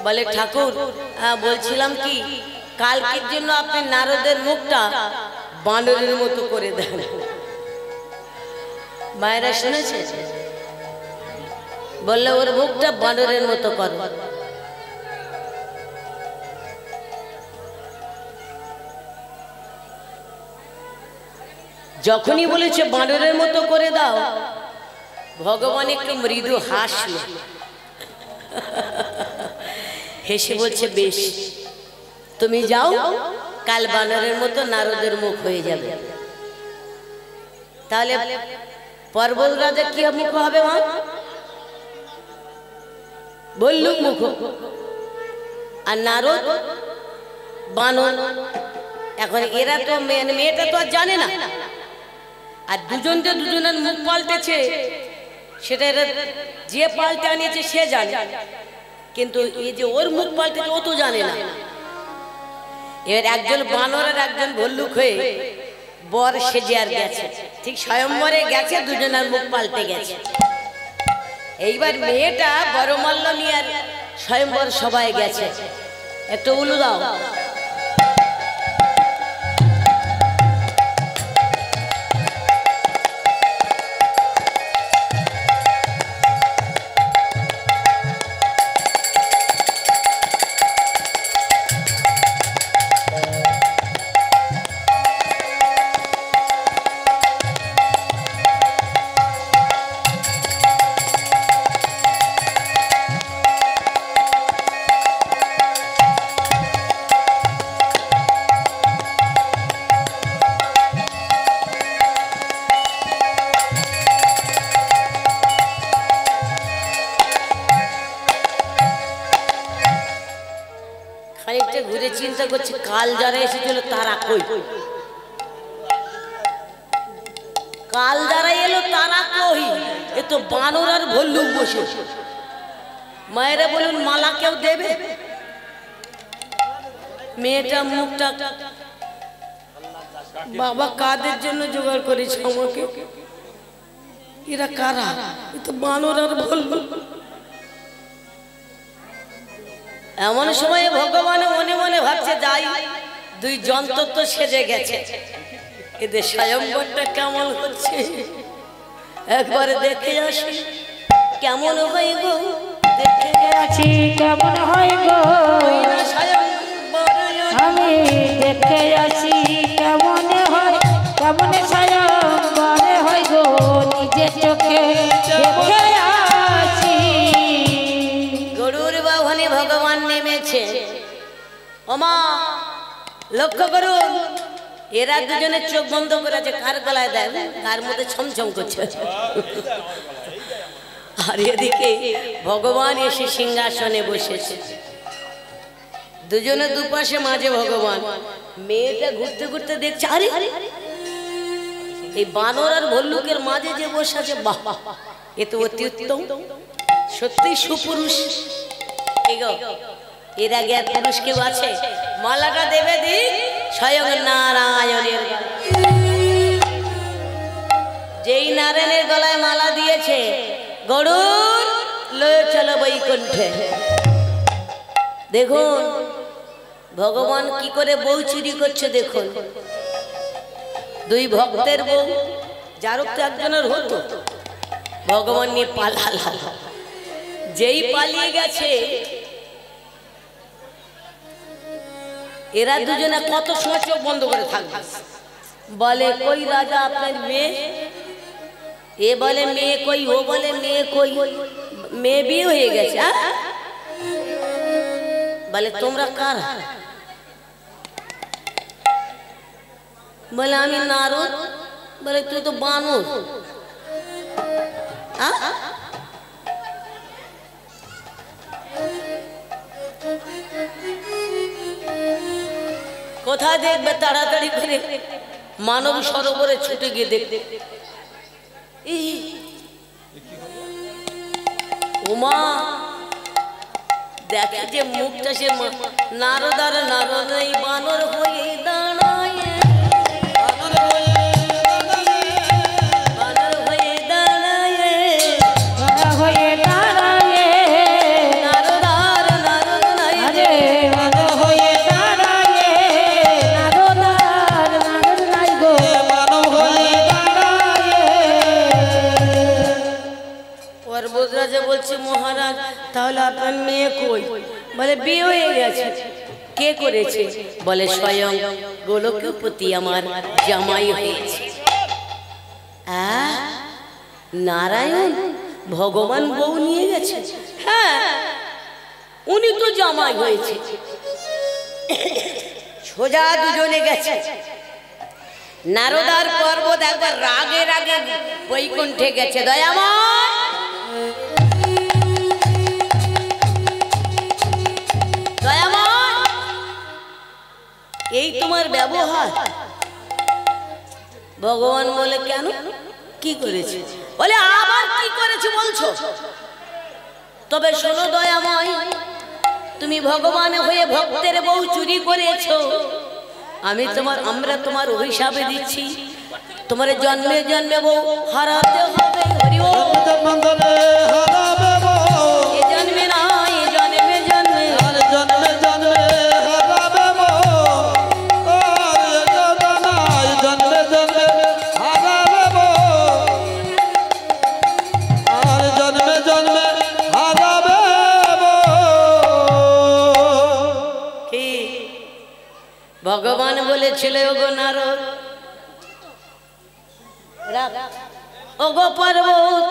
বলে ঠাকুর বলছিলাম কি কালকের জন্য আপনি নারদের মুখটা বানরের মতো করে দেন। মায়েরা শুনেছে? বললে ওর মুখটা বানরের মতো করো। যখনই বলেছে বানরের মতো করে দাও, ভগবান একটু মৃদু হাসল, হেসে বলছে বেশ, তুমি যাও, কাল বানরের মতো নারদের মুখ হয়ে যাবে। তাহলে পর্বত রাজা কি মুখ হবে? মা ভল্লুক মুখ, আর নারদ বানর। এখন এরা তো মেয়েটা তো আর জানে না, আর দুজনকে দুজনের মুখ পাল্টেছে, সেটা যে পাল্টে আনিয়েছে সে জানে, কিন্তু এই যে ওর মুখ পাল্টেছে ও তো জানে না। এবার একজন বানর আর একজন ভল্লুক হয়ে বর সেজে আর গেছে, ঠিক স্বয়ংবরে গেছে, দুজনের মুখ পাল্টে গেছে। এইবার মেয়েটা বড়মাল্য নিয়ে আর স্বয়ংবর সবাই গেছে। একটু উলু দাও। খানিকটা ঘুরে চিন্তা করছে কাল যারা এসেছিল তারা কই। কাল যারা এলো তারা কই, এ তো বানর আর ভল্লুক বসে। মায়েরা বলুন মালা কেউ দেবে? মেয়েটা মুখটা, বাবা কাদের জন্য জোগাড় করেছে আমাকে? এরা কারা? এ তো বানর আর ভল্লুক। এমন সময় ভগবান মনে মনে ভাবছে যাই, দুই যন্ত্র তো সেজে গেছে, এদের স্বয়ংবরটা কেমন হচ্ছে একবারে দেখে আসি কেমন হয় গো। দেখে আছি কেমন হয় গো, আমি দেখে আছি কেমন হয়, কেমন স্বয়ংবরে হয় গো, নিজে চোখে দেখে আছি। গরুর বাহনে ভগবান নেমেছে। ওমা লক্ষ্য করুন, এরা দুজনে চোখ বন্ধ করে আছে, কার গলায় দেয়, কার মধ্যে ছমছম করছে। আর এদিকে ভগবান এসে সিংহাসনে বসেছে, দুজনে দুপাশে, মাঝে ভগবান। মেয়েটা ঘুরতে ঘুরতে দেখছে, আরে এই বানর আর ভল্লুকের মাঝে যে বসে আছে, বাহ এ তো অতি উত্তম, সত্যি সুপুরুষ। এর আগে আর পুরুষ কেউ আছে? মালাটা দেবে দি স্বয়ং নারায়ণের। যেই নারায়ণের গলায় মালা দিয়েছে, গরুর লয়ে চলো বৈকুণ্ঠে। দেখুন ভগবান কি করে বউ চুরি করছে। দেখুন দুই ভক্তের বউ, যার তো একজনের হতো, ভগবান নিয়ে পালাল। যেই পালিয়ে গেছে, এরা দুজনে কত সময় চোখ বন্ধ করে থাকবে। বলে কই রাজা আপনার মেয়ে? এ বলে মেয়ে কই, ও বলে মেয়ে কই, মেয়ে বিয়ে হয়ে গেছে। বলে তোমরা কারা? বলে আমি নারদ। বলে তুই তো বানর। কোথায় দেখবে? তাড়াতাড়ি করে মানব সরোবরে ছুটে গিয়ে দেখতে, ওমা দেখে যে মুখটা, সে নারদ আর নারদ এই বানর হয়ে দাঁড়ায়, বানর হয়ে দাঁড়ায়, হয়ে দাঁড়ায়, নারদ আর নারদ নাই আরে বানর হয়ে দাঁড়ায়, নারদ আর নারদ নাই গো, মানব হয়ে পর্বতরাজা বলছে মহারাজ তাহলে আপনার মেয়ে কই? বলে বিয়ে হয়ে গেছে। কে করেছে? বলে স্বয়ং গোলকপতি আমার জামাই হয়েছে। নারায়ণ ভগবান বউ নিয়ে গেছে? হ্যাঁ, উনি তো জামাই হয়েছে। সোজা দুজনে গেছে। নারদার পর্বত একবার রাগে রাগে বৈকুণ্ঠে গেছে। দয়াময় দয়াময়, এই তোমার ব্যবহার? ভগবান বলে কেন, কি করেছে? বলে আবার কি করেছে বলছো? তবে শোনো দয়াময়, তুমি ভগবান হয়ে ভক্তের বউ চুরি করেছো। আমরা তোমার অভিশাপে দিচ্ছি, তোমার জন্মে জন্মে বউ হারাতে হবে। হরি ওম। এ জন্মে না, এ জন্মে জন্মে, জন্মে জন্মে হারাবে বউ, জন্মে জন্মে হারাবে বউ, আর জন্মে জন্মে হারাবে বউ। কি ভগবান বলেছিল ওগো নারদ, ওগো পর্বত,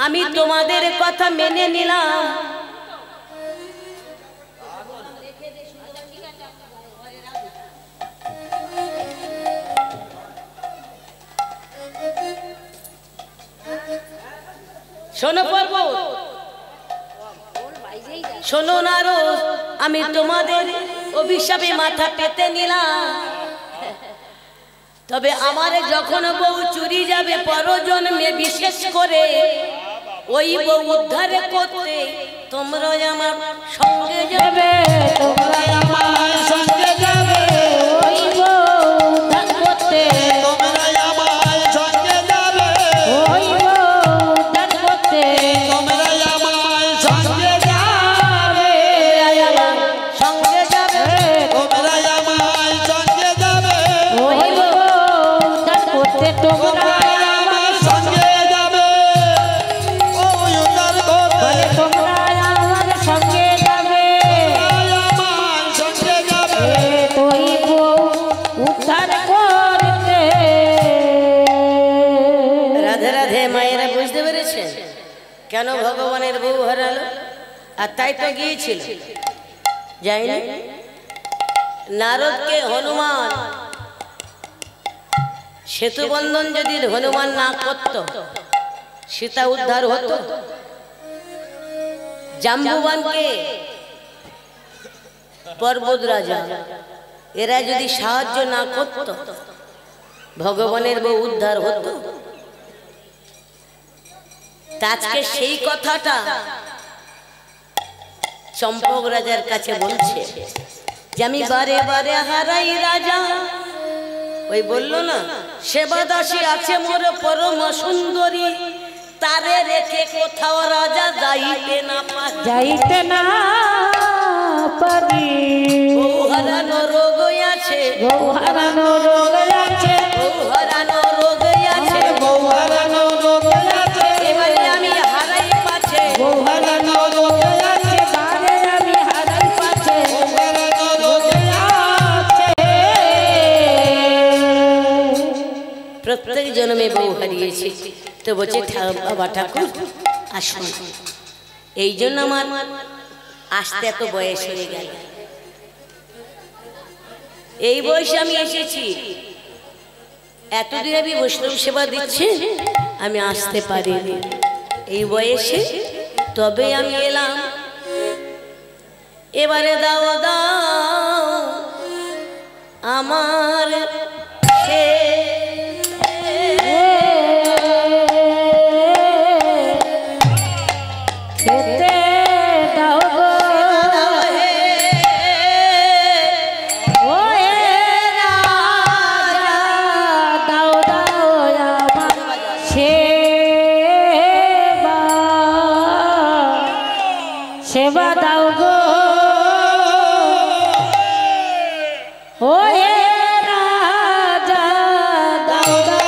আমি তোমাদের কথা মেনে নিলাম। শোনো পর্বত, শোনো নারদ, আমি তোমাদের অভিশাপে মাথা পেতে নিলাম। তবে আমারে যখন বউ চুরি যাবে পরজন্মে, বিশেষ করে ওই বউ উদ্ধার করতে তোমরা আমার সঙ্গে যাবে। তোমরা আমার সঙ্গে যাবে ওই বউ উদ্ধার করতে। তোমরা আমার সঙ্গে যাবে ওই বউ উদ্ধার করতে। তোমরা আমার সঙ্গে যাবে আমার সঙ্গে যাবে। তোমরা আমার সঙ্গে যাবে ওই বউ উদ্ধার করতে। তোমরা আমার সঙ্গে যাবে ওই উদ্ধার করতে। বলে তোমরা আমার সঙ্গে যাবে আমার সঙ্গে যাবে তুই বউ উদ্ধার করতে। রাধে রাধে। মায়েরা বুঝতে পেরেছেন কেন ভগবানের বউ হারালো? আর তাই তো গিয়েছিল, যাইনি? নারদকে হনুমান সেতু বন্ধন যদি হনুমান না করত, সীতা উদ্ধার হতো। জাম্বুবানকে পর্বত রাজা এরা যদি সাহায্য না করত, ভগবানের বউ উদ্ধার হতো। আজকে সেই কথাটা চম্পক রাজার কাছে বলছে যে আমি বারে বারে হারাই রাজা। ওই বললো না, সেবা দাসী আছে মোর পরম সুন্দরী, তারে রেখে কোথাও রাজা যাইতে না পারে। যাইতে না পারি। বউ হারানো রোগ আছে, বউ হারানো রোগ আছে। বউ হারানো রোগ আছে। বউ হারানো রোগ আছে এবারে আমি হারাই পাছে। বউ হারানো রোগ আছে। বারে আমি হারাই পাছে। হারানো রোগ আছে। প্রত্যেক জন্মে বউ হারিয়েছি, তো বলছে বাবা ঠাকুর আসুন। এই জন্য আমার আসতে এত বয়স হয়ে গেল। এই বয়সে আমি এসেছি, এতদিন আমি বৈষ্ণব সেবা দিচ্ছি, আমি আসতে পারিনি। এই বয়সে তবে আমি এলাম। এবারে দাও দাও আমার খেতে দাও গো ও হে রাজা, দাও দাও আমার সেবা। সেবা দাও গো ও হে রাজা, দাও দাও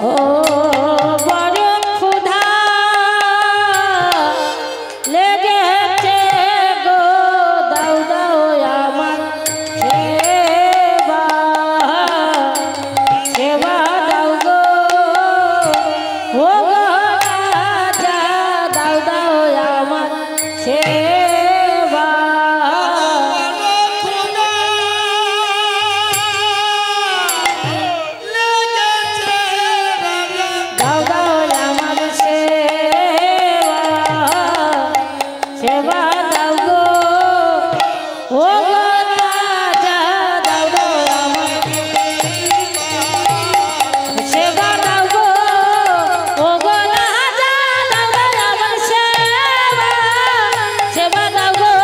ও বড় ক্ষুধা লেগেছে গো, দাও দাও আমার সেবা। সেবা দাও গো ও গো রাজা, দাও দাও আমার সেবা। দাও দাও আমার সেবা। সেবা দাও গো ও গো রাজা, দাও দাও আমার সেবা। দাও গো ও গো রাজা, দাও দাও আমার সেবা। সেবা দাও গো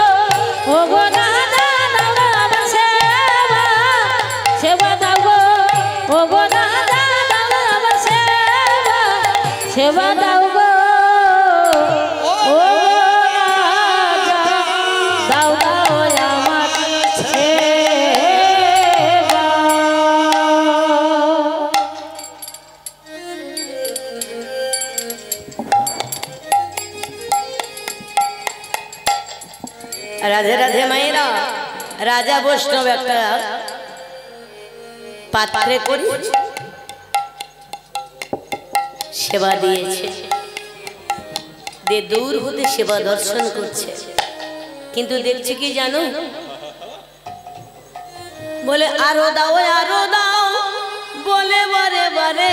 ও গো রাজা, দাও দাও আমার সেবা। সেবা দাও গো ও গো রাজা, দাও দাও আমার সেবা। সেবা দাও গো ও রাজা, দাও দাও আমার সেবা। রাধে রাধে মায়েরা। রাজা বৈষ্ণব একটা পাত্রে করে সেবা দিয়েছে, দূর হতে সেবা দর্শন করছে। কিন্তু দেখছি কি জানো, বলে আরো দাও বলে বারে বারে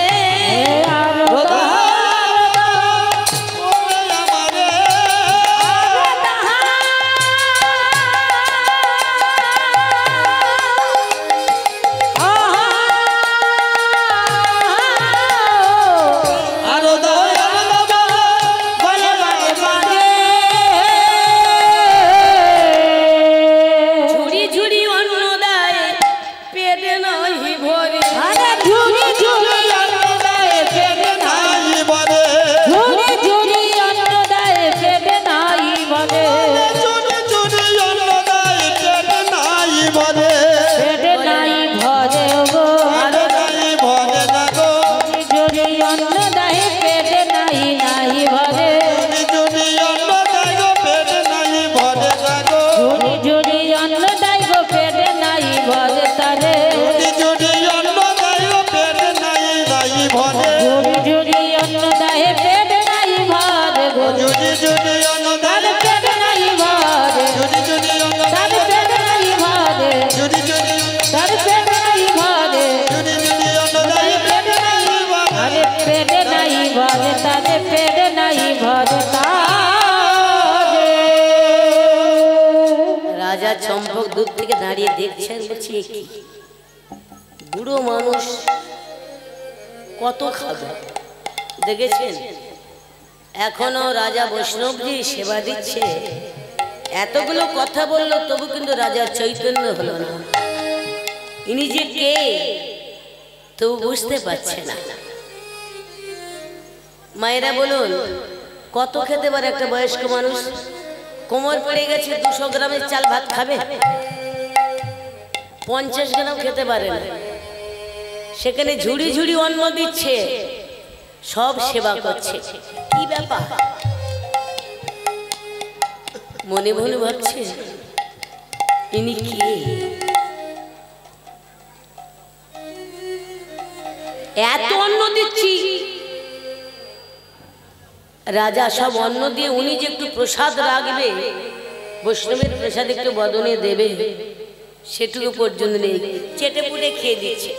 রাজা চম্পক দূর থেকে দাঁড়িয়ে দেখছেন, বলছি কি বুড়ো মানুষ কত খাবে দেখেছেন, এখনো রাজা বৈষ্ণবজি সেবা দিচ্ছে, এতগুলো কথা বললো তবু কিন্তু রাজার চৈতন্য হলো না। ইনি যে কে তবু বুঝতে পারছে না। মায়েরা বলুন, কত খেতে পারে একটা বয়স্ক মানুষ? কোমর পড়ে গেছে, 200 গ্রামের চাল ভাত খাবে? 50 গ্রাম খেতে পারে না। সেখানে ঝুড়ি ঝুড়ি অন্ন দিচ্ছে, সব সেবা করছে, কি ব্যাপার? মনে মনে ভাবছে ইনি কি? এত অন্ন দিচ্ছি, রাজা সব অন্ন দিয়ে উনি যে একটু প্রসাদ রাখবে, বৈষ্ণবের প্রসাদ একটু বদনে দেবে, সেটুকু পর্যন্ত নেই, চেটে পুটে খেয়ে দিচ্ছে।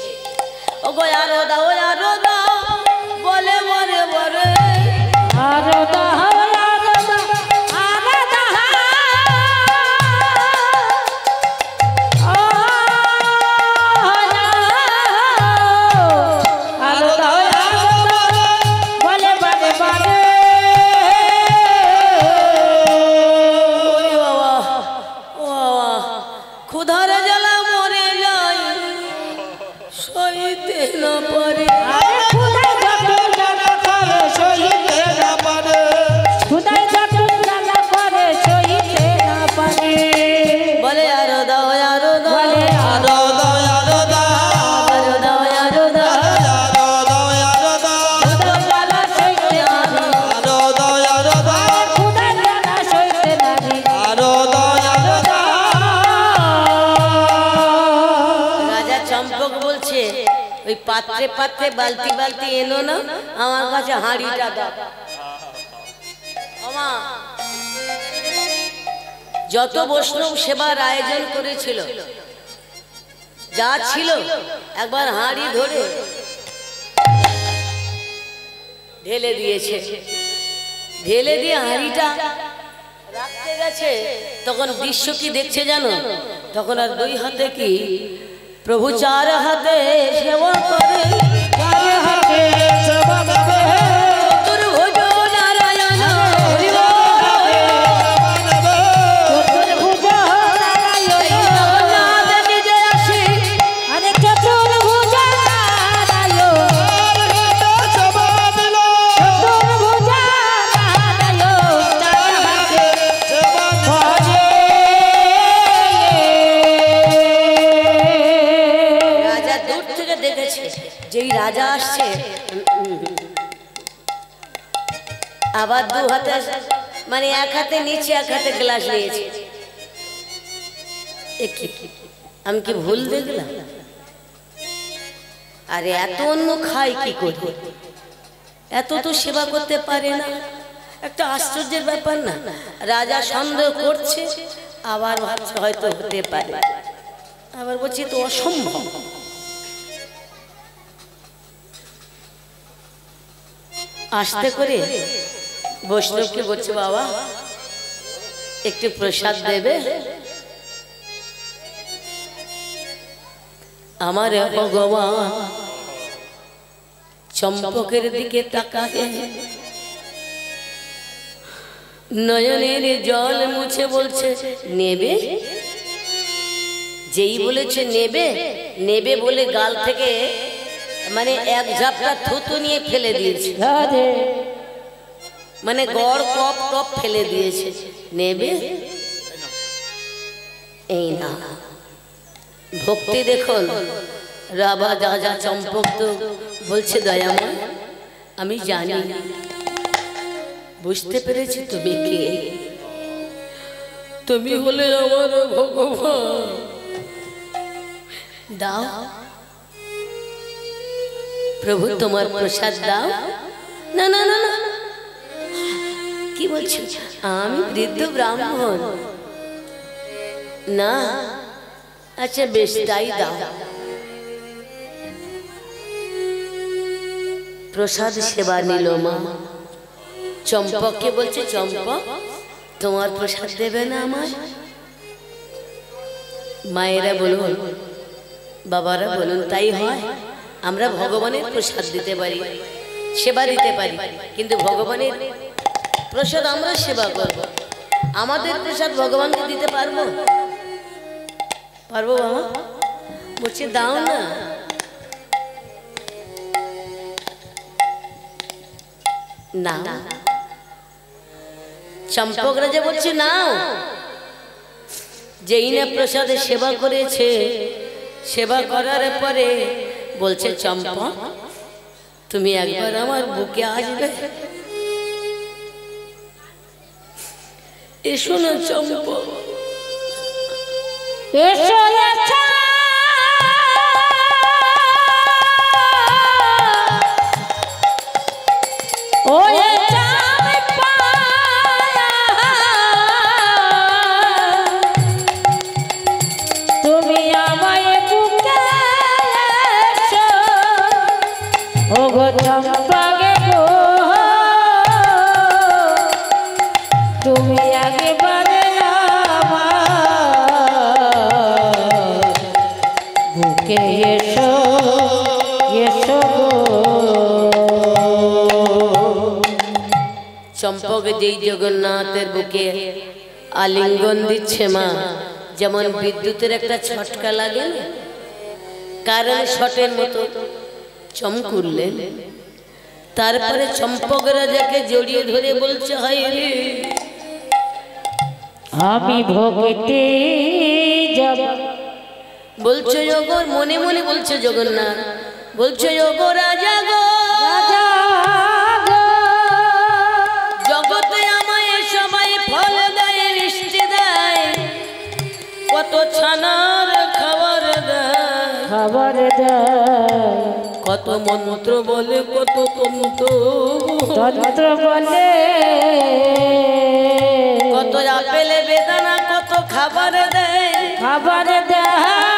ও গো আরো দাও বলে বলে বলে আরো দাও পাত্রে পাত্রে বালতি বালতি এনো না, আমার কাছে হাঁড়িটা দাও। যত বৈষ্ণব সেবার আয়োজন করেছিল, যা ছিল একবার হাঁড়ি ধরে ঢেলে দিয়েছে, ঢেলে দিয়ে হাঁড়িটা রাখতে গেছে। তখন দৃশ্য কি দেখছে জানো? তখন আর 2 হাতে কি প্রভু 4 হাতে সেবা করে, 4 হাতে সেবা করে, চতুর্ভুজ নারায়ণ চতুর্ভুজ নারায়ণ নিজে আসে, আরে চতুর্ভুজ নারায়ণ চতুর্ভুজ নারায়ণ 4 হাতে ভজে। দেখেছে যেই রাজা আসছে, আবার 2 হাতে, মানে 1 হাতে নিচে 1 হাতে গ্লাস নিয়েছে। আমি কি ভুল দেখলাম? আরে এত অন্য খায় কি করে? এত তো সেবা করতে পারে না, একটা আশ্চর্যের ব্যাপার না? রাজা সন্দেহ করছে আবার ভাবছে হয়তো হতে পারে, আবার বলছি তো অসম্ভব। আস্তে করে বৈষ্ণবকে বলছে বাবা একটু প্রসাদ দেবে। আমার ভগবান চম্পকের দিকে তাকায়, নয়নের জল মুছে বলছে নেবে। যেই বলেছে নেবে নেবে বলে গাল থেকে মানে এক ঝাপটা থুতু নিয়ে ফেলে দিয়েছে, মানে গড় কপ টপ ফেলে দিয়েছে। নেবে এই না ভক্তি দেখুন। রাবা রাজা চম্পক তো বলছে দয়াময় আমি জানি, বুঝতে পেরেছি তুমি কে, তুমি হলে আমার ভগবান। দাও প্রভু তোমার প্রসাদ দাও। না না না না কি বলছো, আমি বৃদ্ধ ব্রাহ্মণ। না আচ্ছা বেশ তাই দাও। প্রসাদ সেবা নিল মা। চম্পককে বলছে চম্পক তোমার প্রসাদ দেবে না আমার? মায়েরা বলুন বাবারা বলুন তাই হয়। আমরা ভগবানের প্রসাদ দিতে পারি, সেবা দিতে পারি, কিন্তু ভগবানের প্রসাদ আমরা সেবা করব, আমাদের প্রসাদ ভগবানকে দিতে পারবো? পারবো বাবা? বলছে দাও না। না চম্পক রাজা বলছে নাও। যেই না প্রসাদে সেবা করেছে, সেবা করার পরে বলছে চম্পক তুমি একবার আমার বুকে আসবে। এসো না চম্পক, এসো এসো ও তুমি আমায় বুকে এসো ও গো চম্পকে গো, তুমি একবারে আমার বুকে এসো এসো চম্পক যেই জগন্নাথের বুকে আলিঙ্গন দিচ্ছে মা, যেমন বিদ্যুতের একটা ছটকা লাগে না, কারেন্ট শটের মতো চমকুরলেন। তারপরে চম্পক রাজাকে জড়িয়ে ধরে বলছে হায় রে আমি ভক্তি যাব। বলছো যোগর মনে মনে বলছে জগন্নাথ, বলছো যোগ রাজা গো রাজা গো জগতে আমায় সবাই ফল দেয় মিষ্টি দেয়, কত ছানার খাবার দেয়, খবর দেয় কত মন্ত্র বলে কত তন্ত্র, তন্ত্র বলে কত আপেলে বেদানা কত খাবার দেয়, খবর দেয়